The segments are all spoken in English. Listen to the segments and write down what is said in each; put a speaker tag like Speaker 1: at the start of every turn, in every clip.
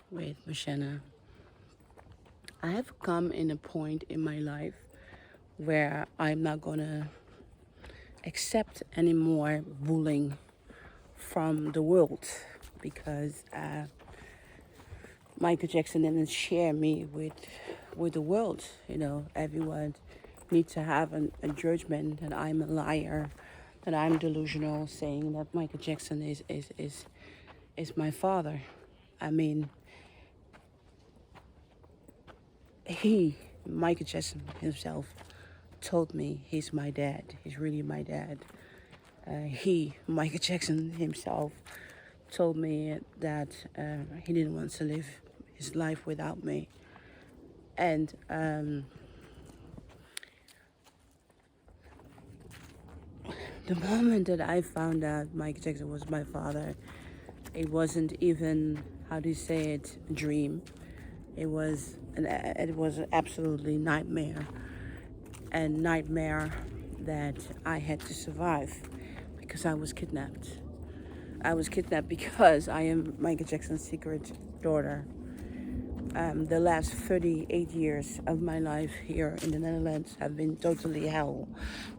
Speaker 1: with Mocienne. I have come in a point in my life where I'm not gonna accept any more bullying from the world because Michael Jackson didn't share me with the world. You know, everyone needs to have a judgment that I'm a liar, that I'm delusional, saying that Michael Jackson is my father. I mean, Michael Jackson himself, told me he's my dad. He's really my dad. Michael Jackson himself, told me that he didn't want to live his life without me. And the moment that I found out Michael Jackson was my father, it wasn't even, how do you say it, a dream. It was absolutely nightmare, and nightmare that I had to survive because I was kidnapped. I was kidnapped because I am Michael Jackson's secret daughter. The last 38 years of my life here in the Netherlands have been totally hell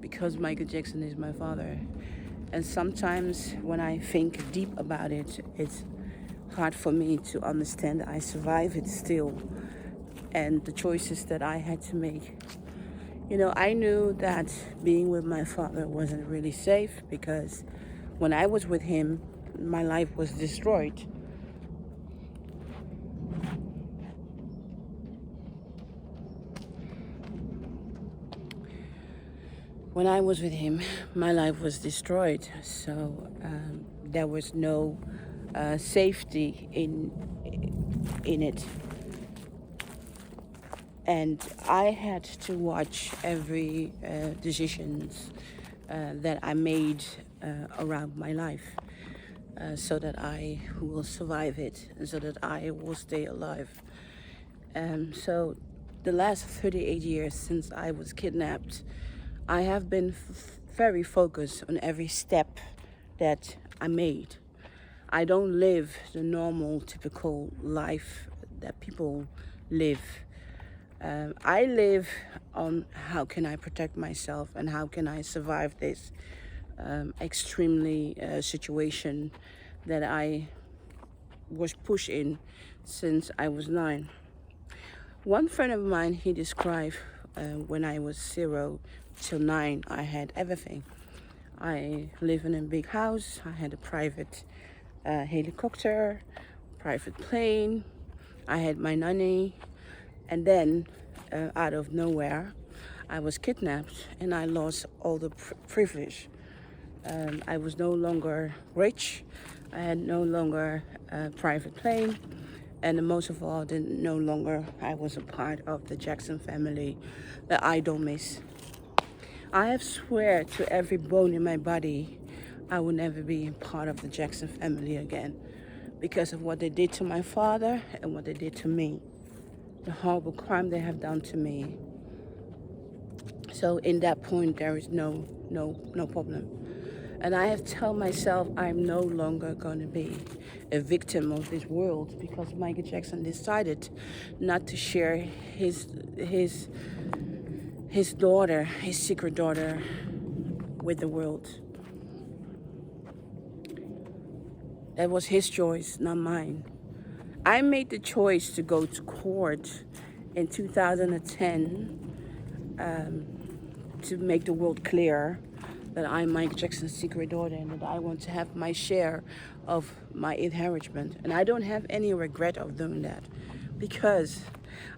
Speaker 1: because Michael Jackson is my father. And sometimes when I think deep about it, it's hard for me to understand I survive it still and the choices that I had to make. You know, I knew that being with my father wasn't really safe because when I was with him, my life was destroyed. When I was with him, my life was destroyed. So there was no safety in it. And I had to watch every decisions that I made around my life, so that I will survive it and so that I will stay alive. So the last 38 years since I was kidnapped, I have been very focused on every step that I made. I don't live the normal, typical life that people live. I live on how can I protect myself and how can I survive this extremely situation that I was pushed in since I was 9. One friend of mine, he described when I was 0 till 9, I had everything. I live in a big house. I had a private helicopter, private plane. I had my nanny. And then, out of nowhere, I was kidnapped and I lost all the privilege. I was no longer rich. I had no longer a private plane. And most of all, I was a part of the Jackson family that I don't miss. I have swear to every bone in my body, I will never be part of the Jackson family again because of what they did to my father and what they did to me. The horrible crime they have done to me. So in that point, there is no problem. And I have told myself I'm no longer going to be a victim of this world because Michael Jackson decided not to share his daughter, his secret daughter, with the world. That was his choice, not mine. I made the choice to go to court in 2010 to make the world clear that I'm Michael Jackson's secret daughter and that I want to have my share of my inheritance. And I don't have any regret of doing that because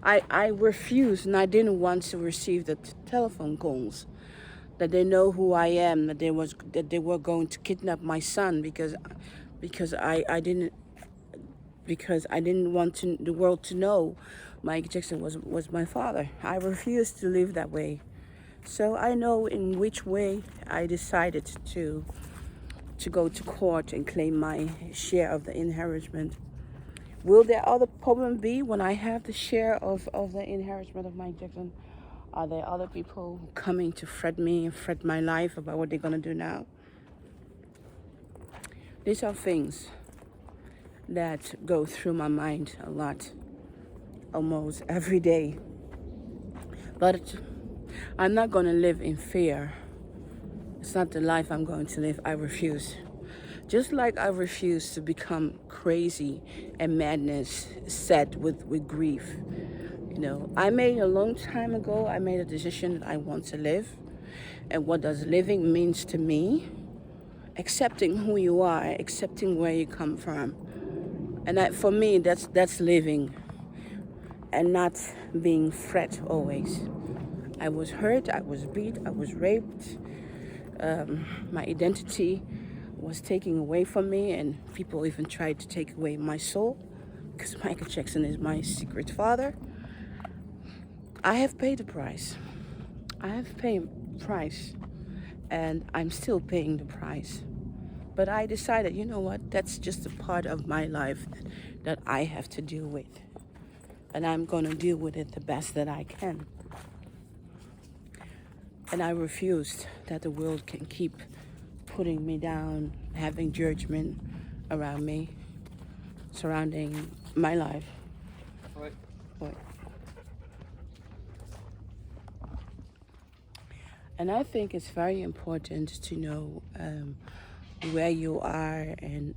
Speaker 1: I refused and I didn't want to receive the telephone calls that they know who I am, that they were going to kidnap my son because I didn't want the world to know Michael Jackson was my father. I refused to live that way. So I know in which way I decided to go to court and claim my share of the inheritance. Will there other problem be when I have the share of the inheritance of Michael Jackson? Are there other people coming to fret me and fret my life about what they're going to do now? These are things that go through my mind a lot, almost every day. But I'm not going to live in fear. It's not the life I'm going to live. I refuse. Just like I refuse to become crazy and madness set with grief. I made a long time ago, I made a decision that I want to live. And what does living means to me? Accepting who you are, accepting where you come from. And for me, that's living. And not being fret always. I was hurt, I was beat, I was raped. My identity was taken away from me, and people even tried to take away my soul, because Michael Jackson is my secret father. I have paid the price. I have paid the price, and I'm still paying the price. But I decided, you know what, that's just a part of my life that I have to deal with. And I'm going to deal with it the best that I can. And I refused that the world can keep putting me down, having judgment around me, surrounding my life.
Speaker 2: Right.
Speaker 1: Right. And I think it's very important to know where you are and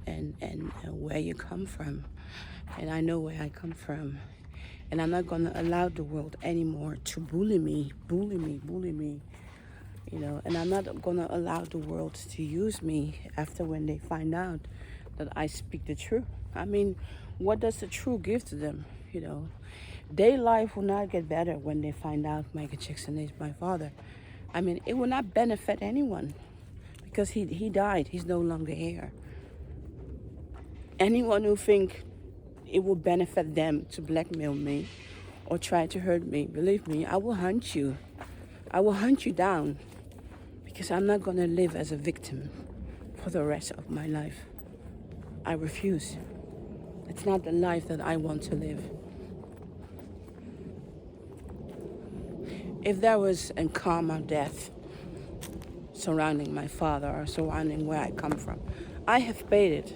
Speaker 1: where you come from. And I know where I come from. And I'm not going to allow the world anymore to bully me. And I'm not going to allow the world to use me after when they find out that I speak the truth. I mean, what does the truth give to them? Their life will not get better when they find out Michael Jackson is my father. I mean, it will not benefit anyone because he died. He's no longer here. Anyone who think it will benefit them to blackmail me or try to hurt me, believe me, I will hunt you. I will hunt you down because I'm not going to live as a victim for the rest of my life. I refuse. It's not the life that I want to live. If there was a karma death surrounding my father or surrounding where I come from, I have paid it.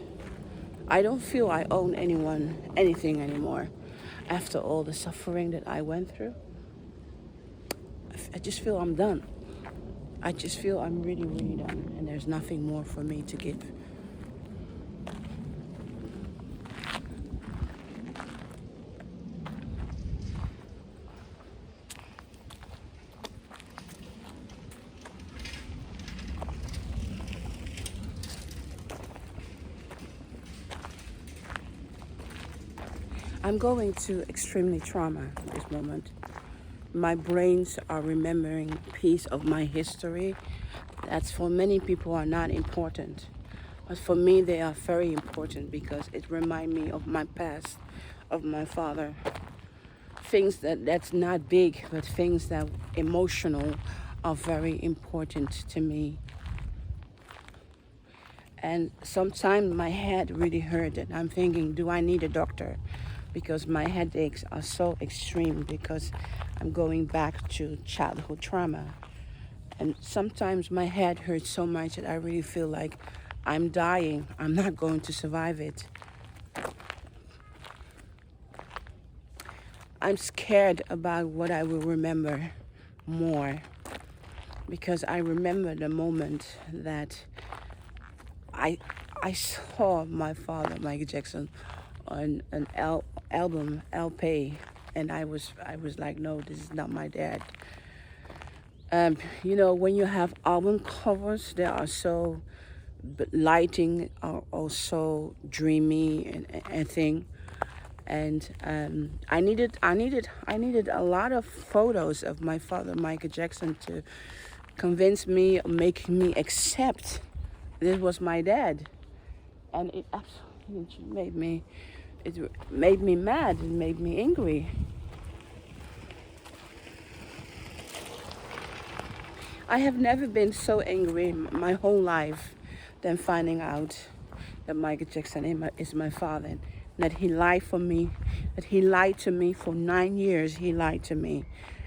Speaker 1: I don't feel I own anyone anything anymore. After all the suffering that I went through, I just feel I'm done. I just feel I'm really, really done, and there's nothing more for me to give. I'm going to extremely trauma at this moment. My brains are remembering a piece of my history that's for many people are not important. But for me, they are very important because it reminds me of my past, of my father. Things that's not big, but things that emotional are very important to me. And sometimes my head really hurt and I'm thinking, do I need a doctor? Because my headaches are so extreme because I'm going back to childhood trauma. And sometimes my head hurts so much that I really feel like I'm dying. I'm not going to survive it. I'm scared about what I will remember more because I remember the moment that I saw my father, Michael Jackson, on an album, LP, and I was like, no, this is not my dad. When you have album covers, they are so lighting, are also dreamy and thing. And I needed a lot of photos of my father, Michael Jackson, to convince me, make me accept this was my dad. And it absolutely made me mad. It made me angry. I have never been so angry my whole life than finding out that Michael Jackson is my father. And that he lied for me, that he lied to me for 9 years. He lied to me.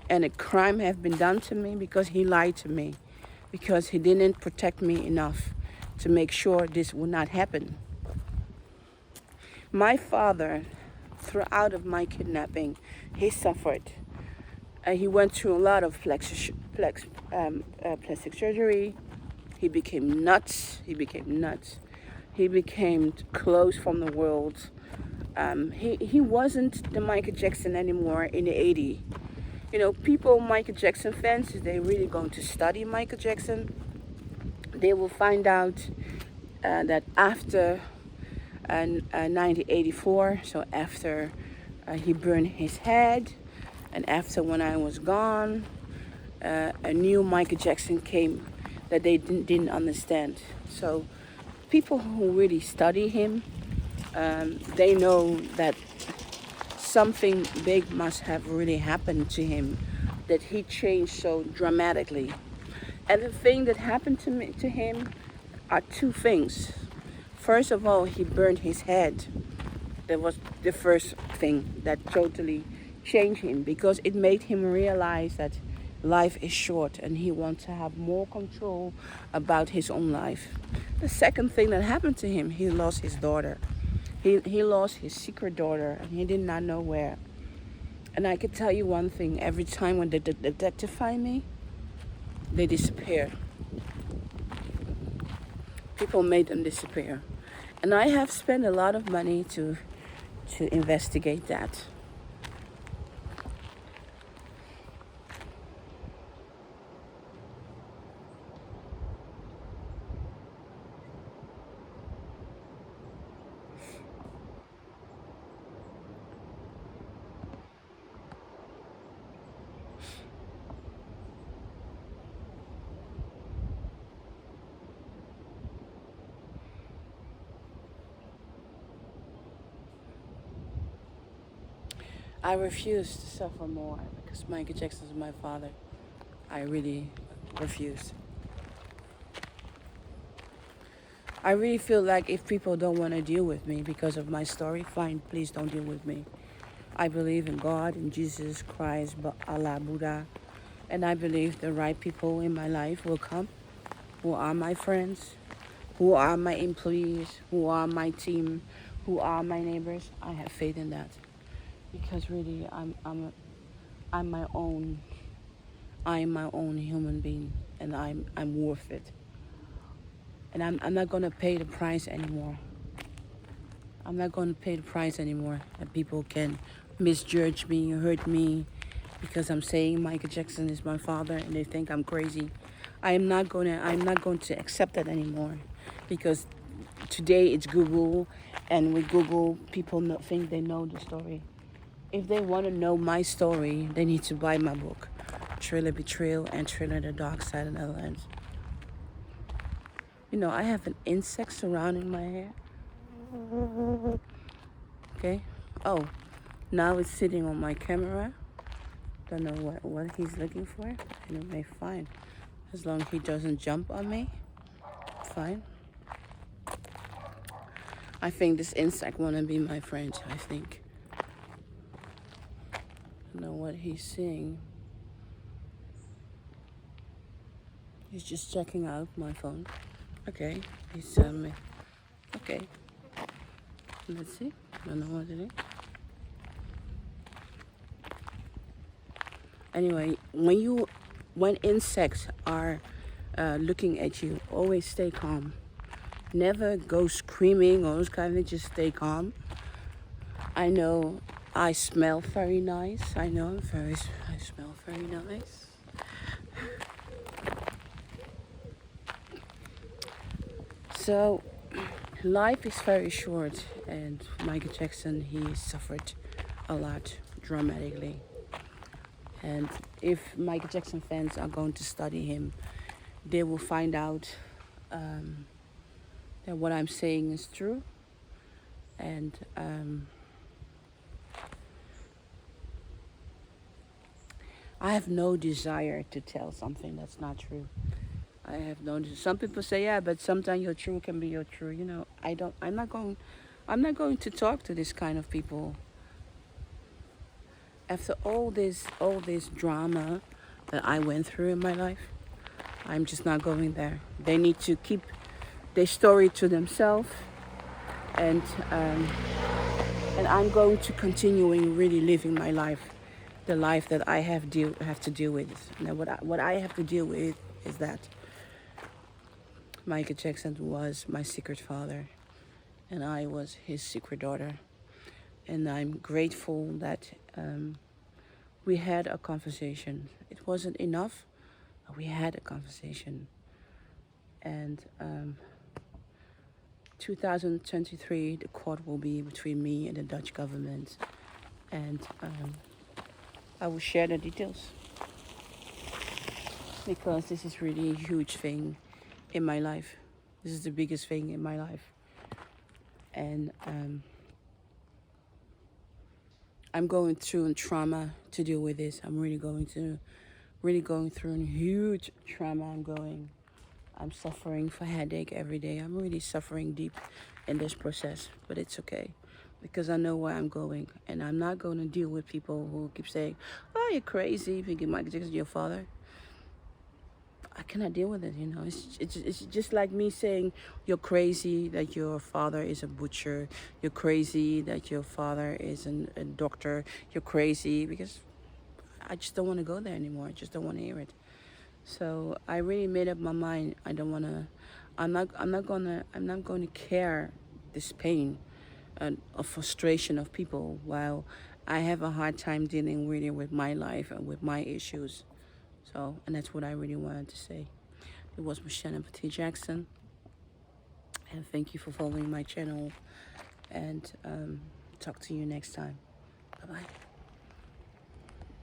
Speaker 1: And a crime has been done to me because he lied to me. Because he didn't protect me enough to make sure this would not happen. My father, throughout of my kidnapping, he suffered. He went through a lot of plastic surgery. He became nuts. He became closed from the world. He wasn't the Michael Jackson anymore in the 80s. You know, people, Michael Jackson fans, if they're really going to study Michael Jackson, they will find out that after 1984, so after he burned his head, and after when I was gone, a new Michael Jackson came that they didn't understand. So people who really study him, they know that something big must have really happened to him, that he changed so dramatically. And the thing that happened to him are two things. First of all, he burned his head. That was the first thing that totally changed him, because it made him realize that life is short and he wants to have more control about his own life. The second thing that happened to him, he lost his daughter. He lost his secret daughter, and he did not know where. And I could tell you one thing, every time when the detective find me, they disappear. People made them disappear. And I have spent a lot of money to investigate that. I refuse to suffer more because Michael Jackson is my father. I really refuse. I really feel like if people don't want to deal with me because of my story, fine, please don't deal with me. I believe in God, in Jesus Christ, Allah, Buddha, and I believe the right people in my life will come, who are my friends, who are my employees, who are my team, who are my neighbors. I have faith in that. Because really, I'm my own human being, and I'm worth it. And I'm not gonna pay the price anymore. I'm not gonna pay the price anymore that people can misjudge me, hurt me, because I'm saying Michael Jackson is my father, and they think I'm crazy. I'm not going to accept that anymore, because today it's Google, and with Google, people think they know the story. If they want to know my story, they need to buy my book, Thriller, Betrayal, and Thriller, The Dark Side of the Netherlands. You know, I have an insect surrounding my hair. Okay. Oh, now it's sitting on my camera. Don't know what he's looking for. Anyway, fine. As long as he doesn't jump on me, fine. I think this insect wanna be my friend, I think. I don't know what he's seeing. He's just checking out my phone. Okay, he's telling me. Okay. Let's see. I don't know what it is. Anyway, when insects are looking at you, always stay calm. Never go screaming or those kind of things. Just stay calm. I know I smell very nice. I smell very nice. So, life is very short, and Michael Jackson, he suffered a lot dramatically. And if Michael Jackson fans are going to study him, they will find out that what I'm saying is true. And I have no desire to tell something that's not true. I have no. Some people say, yeah, but sometimes your truth can be your truth. You know, I'm not going to talk to this kind of people. After all this drama that I went through in my life, I'm just not going there. They need to keep their story to themselves, and and I'm going to continuing really living my life, the life that I have to deal with. Now, what I have to deal with is that Michael Jackson was my secret father, and I was his secret daughter. And I'm grateful that we had a conversation. It wasn't enough, but we had a conversation. And 2023, the court will be between me and the Dutch government, and I will share the details, because this is really a huge thing in my life. This is the biggest thing in my life, and I'm going through trauma to deal with this. I'm really going through a huge trauma. I'm suffering for headache every day. I'm really suffering deep in this process, but it's okay, because I know where I'm going, and I'm not going to deal with people who keep saying, "Oh, you're crazy, thinking Michael Jackson is your father." I cannot deal with it, you know. It's just like me saying you're crazy that your father is a butcher. You're crazy that your father is a doctor. You're crazy, because I just don't want to go there anymore. I just don't want to hear it. So I really made up my mind. I don't want to. I'm not going to care this pain and of frustration of people, while I have a hard time dealing really with my life and with my issues. So, and that's what I really wanted to say. It was Mocienne Petit Jackson, and thank you for following my channel, and talk to you next time. Bye bye.